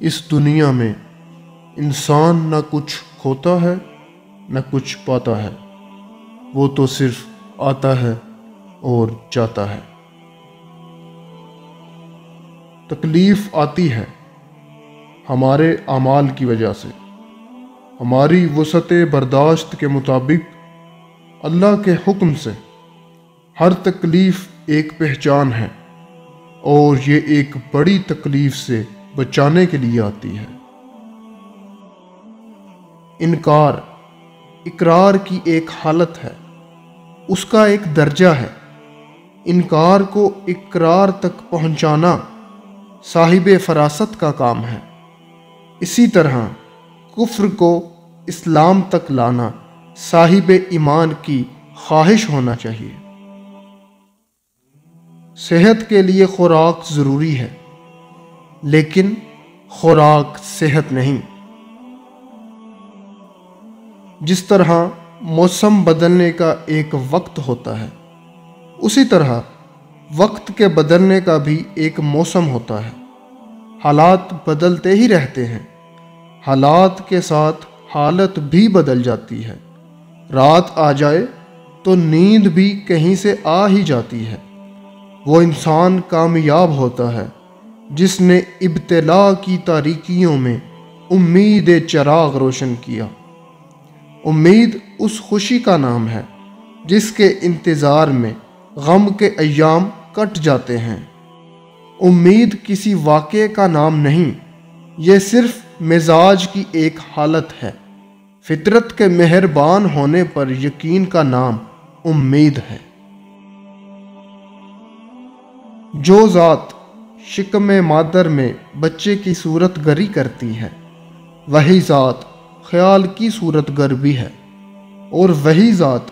اس دنیا میں انسان نہ کچھ کھوتا ہے نہ کچھ پاتا ہے، وہ تو صرف آتا ہے اور جاتا ہے۔ تکلیف آتی ہے ہمارے اعمال کی وجہ سے، ہماری وسعت برداشت کے مطابق اللہ کے حکم سے۔ ہر تکلیف ایک پہچان ہے اور یہ ایک بڑی تکلیف سے بچانے کے لیے آتی ہے۔ انکار اقرار کی ایک حالت ہے، اس کا ایک درجہ ہے۔ انکار کو اقرار تک پہنچانا صاحب فراست کا کام ہے۔ اسی طرح کفر کو اسلام تک لانا صاحب ایمان کی خواہش ہونا چاہیے۔ صحت کے لیے خوراک ضروری ہے، لیکن خوراک صحت نہیں۔ جس طرح موسم بدلنے کا ایک وقت ہوتا ہے، اسی طرح وقت کے بدلنے کا بھی ایک موسم ہوتا ہے۔ حالات بدلتے ہی رہتے ہیں، حالات کے ساتھ حالت بھی بدل جاتی ہے۔ رات آ جائے تو نیند بھی کہیں سے آ ہی جاتی ہے۔ وہ انسان کامیاب ہوتا ہے جس نے ابتلا کی تاریکیوں میں امید چراغ روشن کیا۔ امید اس خوشی کا نام ہے جس کے انتظار میں غم کے ایام کٹ جاتے ہیں۔ امید کسی واقعے کا نام نہیں، یہ صرف مزاج کی ایک حالت ہے۔ فطرت کے مہربان ہونے پر یقین کا نام امید ہے۔ جو ذات شکم مادر میں بچے کی صورت گری کرتی ہے، وہی ذات خیال کی صورت گر بھی ہے، اور وہی ذات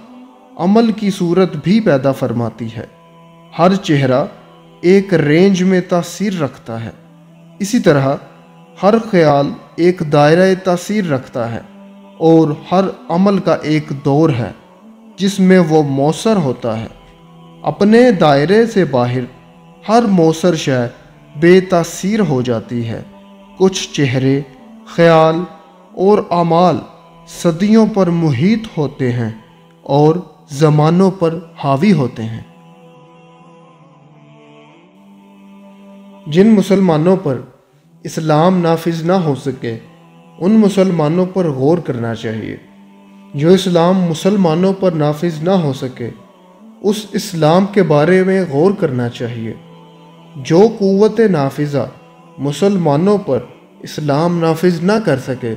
عمل کی صورت بھی پیدا فرماتی ہے۔ ہر چہرہ ایک رینج میں تاثیر رکھتا ہے، اسی طرح ہر خیال ایک دائرہ تاثیر رکھتا ہے، اور ہر عمل کا ایک دور ہے جس میں وہ مؤثر ہوتا ہے۔ اپنے دائرے سے باہر ہر مؤثر شے بے تاثیر ہو جاتی ہے۔ کچھ چہرے، خیال اور اعمال صدیوں پر محیط ہوتے ہیں اور زمانوں پر حاوی ہوتے ہیں۔ جن مسلمانوں پر اسلام نافذ نہ ہو سکے، ان مسلمانوں پر غور کرنا چاہیے۔ جو اسلام مسلمانوں پر نافذ نہ ہو سکے، اس اسلام کے بارے میں غور کرنا چاہیے۔ جو قوت نافذہ مسلمانوں پر اسلام نافذ نہ کر سکے،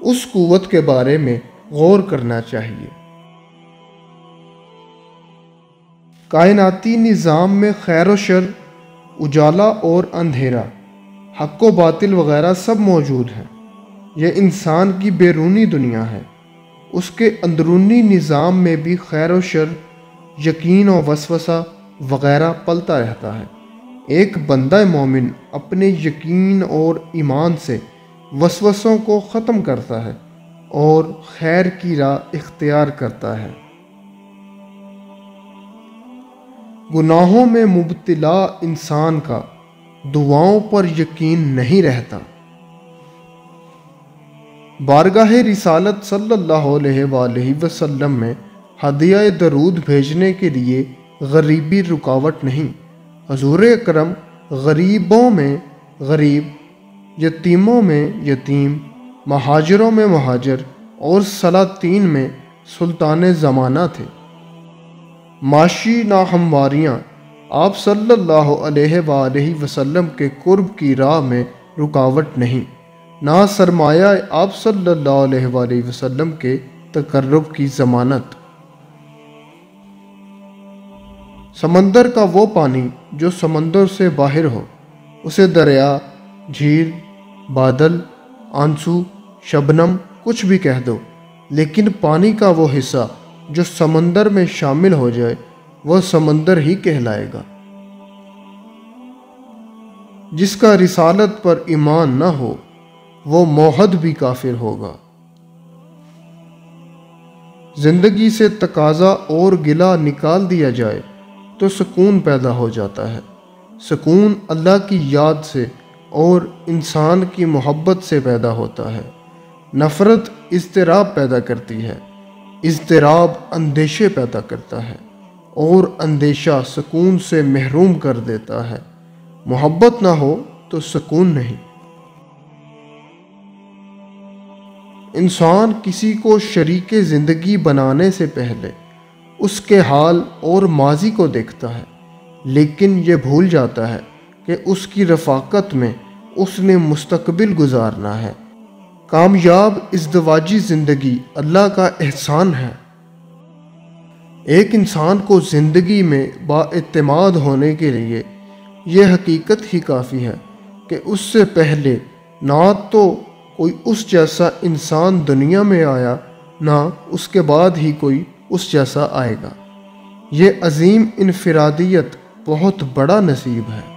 اس قوت کے بارے میں غور کرنا چاہیے۔ کائناتی نظام میں خیر و شر، اجالا اور اندھیرا، حق و باطل وغیرہ سب موجود ہیں۔ یہ انسان کی بیرونی دنیا ہے۔ اس کے اندرونی نظام میں بھی خیر و شر، یقین و وسوسہ وغیرہ پلتا رہتا ہے۔ ایک بندہ مومن اپنے یقین اور ایمان سے وسوسوں کو ختم کرتا ہے اور خیر کی راہ اختیار کرتا ہے۔ گناہوں میں مبتلا انسان کا دعاؤں پر یقین نہیں رہتا۔ بارگاہ رسالت صلی اللہ علیہ وآلہ وسلم میں ہدیہ درود بھیجنے کے لیے غریبی رکاوٹ نہیں۔ حضور اکرم غریبوں میں غریب، یتیموں میں یتیم، مہاجروں میں مہاجر اور سلاطین میں سلطان زمانہ تھے۔ معاشی ناہمواریاں آپ صلی اللہ علیہ وآلہ وسلم کے قرب کی راہ میں رکاوٹ نہیں، نہ سرمایہ آپ صلی اللہ علیہ وآلہ وسلم کے تقرب کی ضمانت۔ سمندر کا وہ پانی جو سمندر سے باہر ہو، اسے دریا، جھیل، بادل، آنسو، شبنم کچھ بھی کہہ دو، لیکن پانی کا وہ حصہ جو سمندر میں شامل ہو جائے، وہ سمندر ہی کہلائے گا۔ جس کا رسالت پر ایمان نہ ہو، وہ موحد بھی کافر ہوگا۔ زندگی سے تقاضا اور گلہ نکال دیا جائے تو سکون پیدا ہو جاتا ہے۔ سکون اللہ کی یاد سے اور انسان کی محبت سے پیدا ہوتا ہے۔ نفرت اضطراب پیدا کرتی ہے، اضطراب اندیشے پیدا کرتا ہے، اور اندیشہ سکون سے محروم کر دیتا ہے۔ محبت نہ ہو تو سکون نہیں۔ انسان کسی کو شریک زندگی بنانے سے پہلے اس کے حال اور ماضی کو دیکھتا ہے، لیکن یہ بھول جاتا ہے کہ اس کی رفاقت میں اس نے مستقبل گزارنا ہے۔ کامیاب ازدواجی زندگی اللہ کا احسان ہے۔ ایک انسان کو زندگی میں بااعتماد ہونے کے لیے یہ حقیقت ہی کافی ہے کہ اس سے پہلے نہ تو کوئی اس جیسا انسان دنیا میں آیا، نہ اس کے بعد ہی کوئی اس جیسا آئے گا۔ یہ عظیم انفرادیت بہت بڑا نصیب ہے۔